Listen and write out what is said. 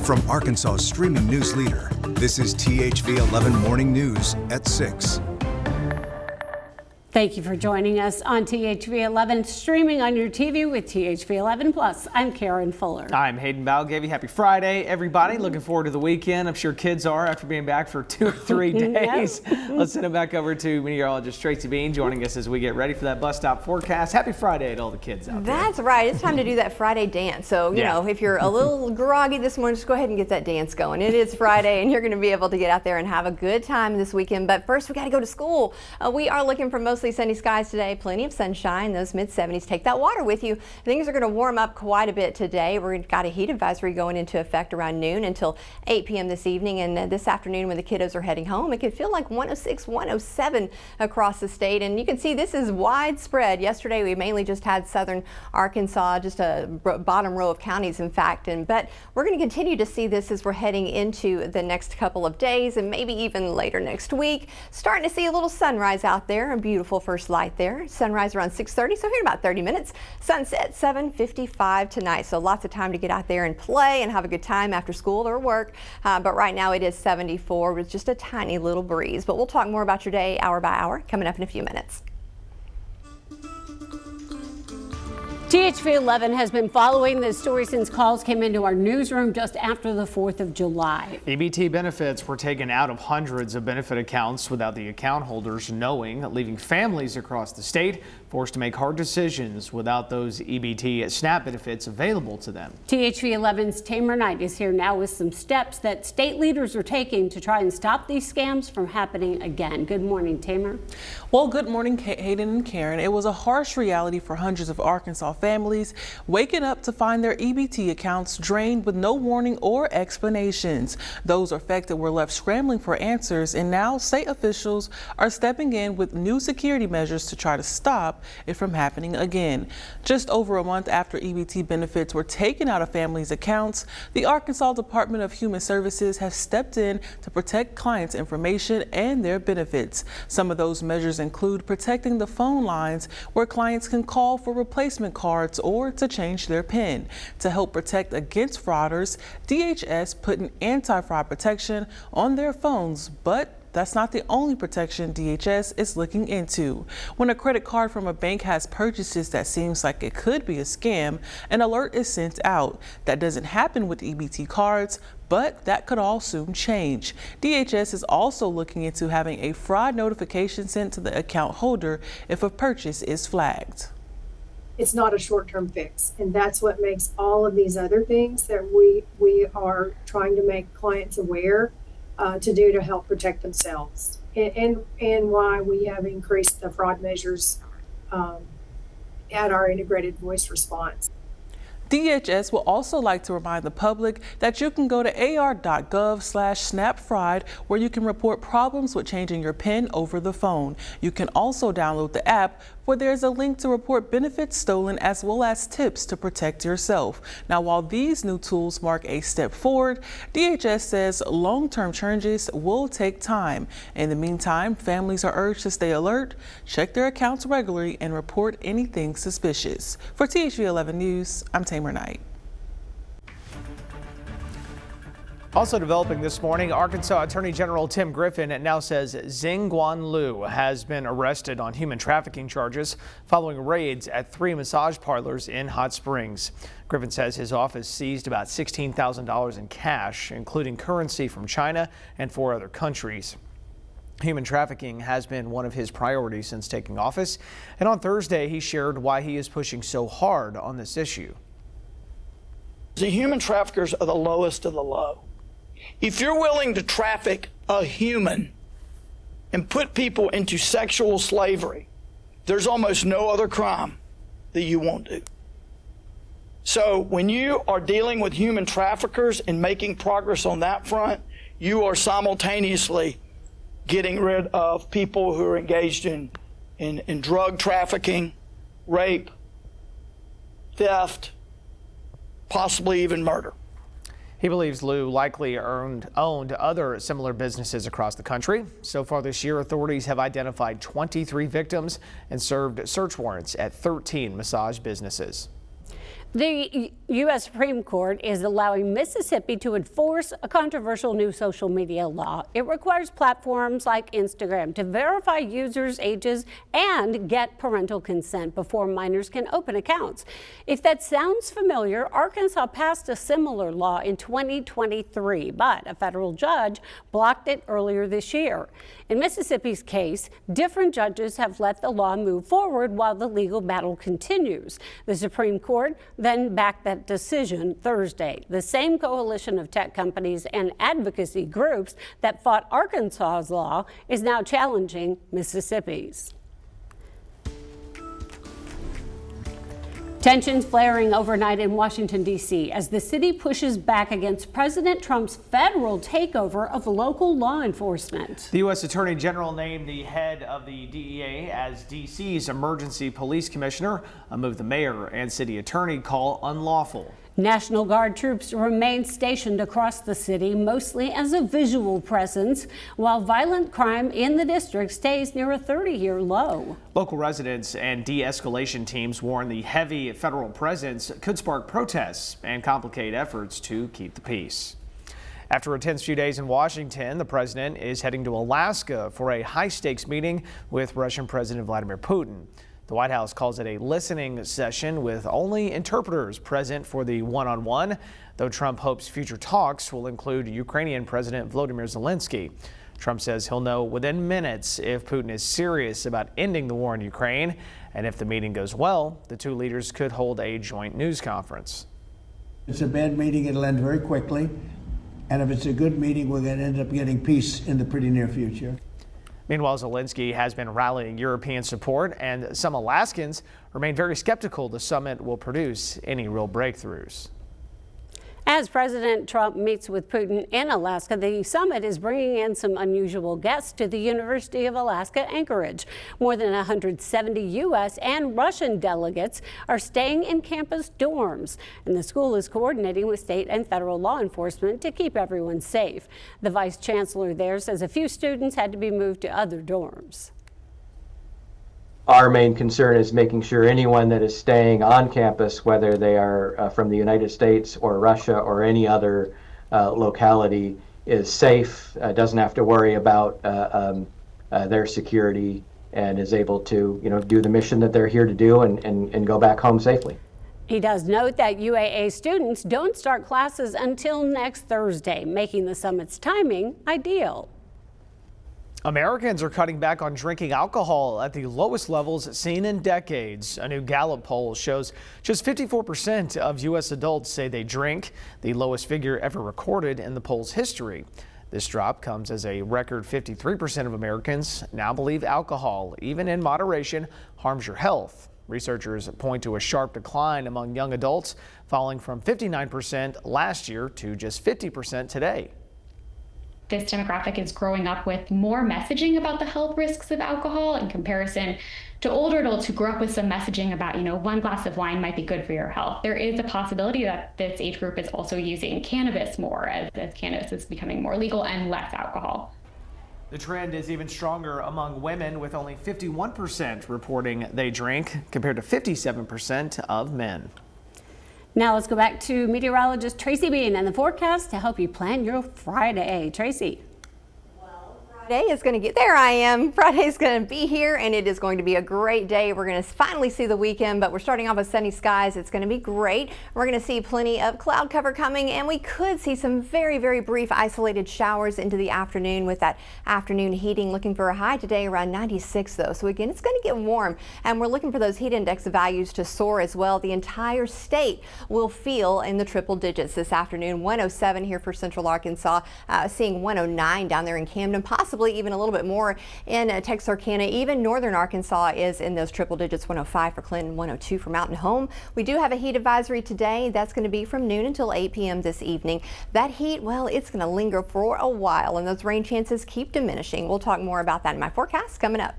From Arkansas's streaming news leader, this is THV 11 Morning News at 6. Thank you for joining us on THV 11, streaming on your TV with THV 11 Plus. I'm Karen Fuller. I'm Hayden Balgavy. Happy Friday, everybody. Looking forward to the weekend. I'm sure kids are after being back for 2 or 3 days. Let's send it back over to meteorologist Tracy Bean joining us as we get ready for that bus stop forecast. Happy Friday to all the kids out there. That's right. It's time to do that Friday dance. So, you know, if you're a little groggy this morning, just go ahead and get that dance going. It is Friday and you're going to be able to get out there and have a good time this weekend. But first, we got to go to school. We are looking for mostly sunny skies today, plenty of sunshine, those mid-70s. Take that water with you. Things are going to warm up quite a bit today. We've got a heat advisory going into effect around noon until 8 p.m. this evening, and this afternoon when the kiddos are heading home, it could feel like 106, 107 across the state, and you can see this is widespread. Yesterday we mainly just had southern Arkansas, just a bottom row of counties in fact, but we're going to continue to see this as we're heading into the next couple of days and maybe even later next week. Starting to see a little sunrise out there, a beautiful first light there. Sunrise around 6:30, so here in about 30 minutes. Sunset 7:55 tonight, so lots of time to get out there and play and have a good time after school or work. But right now it is 74 with just a tiny little breeze. But we'll talk more about your day hour by hour coming up in a few minutes. THV 11 has been following this story since calls came into our newsroom just after the 4th of July. EBT benefits were taken out of hundreds of benefit accounts without the account holders knowing, leaving families across the state forced to make hard decisions without those EBT SNAP benefits available to them. THV 11's Tamer Knight is here now with some steps that state leaders are taking to try and stop these scams from happening again. Good morning, Tamer. Well, good morning, Hayden and Karen. It was a harsh reality for hundreds of Arkansas families waking up to find their EBT accounts drained with no warning or explanations. Those affected were left scrambling for answers, and now state officials are stepping in with new security measures to try to stop it from happening again. Just over a month after EBT benefits were taken out of families' accounts, the Arkansas Department of Human Services has stepped in to protect clients' information and their benefits. Some of those measures include protecting the phone lines where clients can call for replacement cards or to change their PIN. To help protect against frauders, DHS put an anti-fraud protection on their phones, but that's not the only protection DHS is looking into. When a credit card from a bank has purchases that seems like it could be a scam, an alert is sent out. That doesn't happen with EBT cards, but that could all soon change. DHS is also looking into having a fraud notification sent to the account holder if a purchase is flagged. It's not a short-term fix, and that's what makes all of these other things that we are trying to make clients aware to do to help protect themselves, and why we have increased the fraud measures at our integrated voice response. DHS will also like to remind the public that you can go to ar.gov/snapfried where you can report problems with changing your PIN over the phone. You can also download the app where there's a link to report benefits stolen as well as tips to protect yourself. Now, while these new tools mark a step forward, DHS says long-term changes will take time. In the meantime, families are urged to stay alert, check their accounts regularly, and report anything suspicious. For THV 11 News, I'm Tamer Knight. Also developing this morning, Arkansas Attorney General Tim Griffin now says Zhengguan Liu has been arrested on human trafficking charges following raids at 3 massage parlors in Hot Springs. Griffin says his office seized about $16,000 in cash, including currency from China and 4 other countries. Human trafficking has been one of his priorities since taking office, and on Thursday he shared why he is pushing so hard on this issue. The human traffickers are the lowest of the low. If you're willing to traffic a human and put people into sexual slavery, there's almost no other crime that you won't do. So when you are dealing with human traffickers and making progress on that front, you are simultaneously getting rid of people who are engaged in drug trafficking, rape, theft, possibly even murder. He believes Liu likely owned other similar businesses across the country. So far this year, authorities have identified 23 victims and served search warrants at 13 massage businesses. The U.S. Supreme Court is allowing Mississippi to enforce a controversial new social media law. It requires platforms like Instagram to verify users' ages and get parental consent before minors can open accounts. If that sounds familiar, Arkansas passed a similar law in 2023, but a federal judge blocked it earlier this year. In Mississippi's case, different judges have let the law move forward while the legal battle continues. The Supreme Court then backed that decision Thursday. The same coalition of tech companies and advocacy groups that fought Arkansas's law is now challenging Mississippi's. Tensions flaring overnight in Washington, D.C. as the city pushes back against President Trump's federal takeover of local law enforcement. The U.S. Attorney General named the head of the DEA as D.C.'s emergency police commissioner, a move the mayor and city attorney call unlawful. National Guard troops remain stationed across the city, mostly as a visual presence, while violent crime in the district stays near a 30-year low. Local residents and de-escalation teams warn the heavy federal presence could spark protests and complicate efforts to keep the peace. After a tense few days in Washington, the president is heading to Alaska for a high-stakes meeting with Russian President Vladimir Putin. The White House calls it a listening session with only interpreters present for the one-on-one, though Trump hopes future talks will include Ukrainian President Volodymyr Zelensky. Trump says he'll know within minutes if Putin is serious about ending the war in Ukraine, and if the meeting goes well, the two leaders could hold a joint news conference. If it's a bad meeting, it'll end very quickly, and if it's a good meeting, we're going to end up getting peace in the pretty near future. Meanwhile, Zelensky has been rallying European support, and some Alaskans remain very skeptical the summit will produce any real breakthroughs. As President Trump meets with Putin in Alaska, the summit is bringing in some unusual guests to the University of Alaska Anchorage. More than 170 U.S. and Russian delegates are staying in campus dorms, and the school is coordinating with state and federal law enforcement to keep everyone safe. The vice chancellor there says a few students had to be moved to other dorms. Our main concern is making sure anyone that is staying on campus, whether they are from the United States or Russia or any other locality, is safe, doesn't have to worry about their security, and is able to, do the mission that they're here to do and go back home safely. He does note that UAA students don't start classes until next Thursday, making the summit's timing ideal. Americans are cutting back on drinking alcohol at the lowest levels seen in decades. A new Gallup poll shows just 54% of U.S. adults say they drink, the lowest figure ever recorded in the poll's history. This drop comes as a record 53% of Americans now believe alcohol, even in moderation, harms your health. Researchers point to a sharp decline among young adults, falling from 59% last year to just 50% today. This demographic is growing up with more messaging about the health risks of alcohol in comparison to older adults who grew up with some messaging about, one glass of wine might be good for your health. There is a possibility that this age group is also using cannabis more as cannabis is becoming more legal and less alcohol. The trend is even stronger among women, with only 51% reporting they drink compared to 57% of men. Now let's go back to meteorologist Tracy Bean and the forecast to help you plan your Friday. Tracy. Friday is going to get there. I am. Friday is going to be here, and it is going to be a great day. We're going to finally see the weekend, but we're starting off with sunny skies. It's going to be great. We're going to see plenty of cloud cover coming, and we could see some very, very brief isolated showers into the afternoon with that afternoon heating. Looking for a high today around 96, though. So again, it's going to get warm, and we're looking for those heat index values to soar as well. The entire state will feel in the triple digits this afternoon. 107 here for Central Arkansas, seeing 109 down there in Camden, possibly even a little bit more in Texarkana. Even northern Arkansas is in those triple digits. 105 for Clinton, 102 for Mountain Home. We do have a heat advisory today. That's going to be from noon until 8 p.m. this evening. That heat, well, it's going to linger for a while, and those rain chances keep diminishing. We'll talk more about that in my forecast coming up.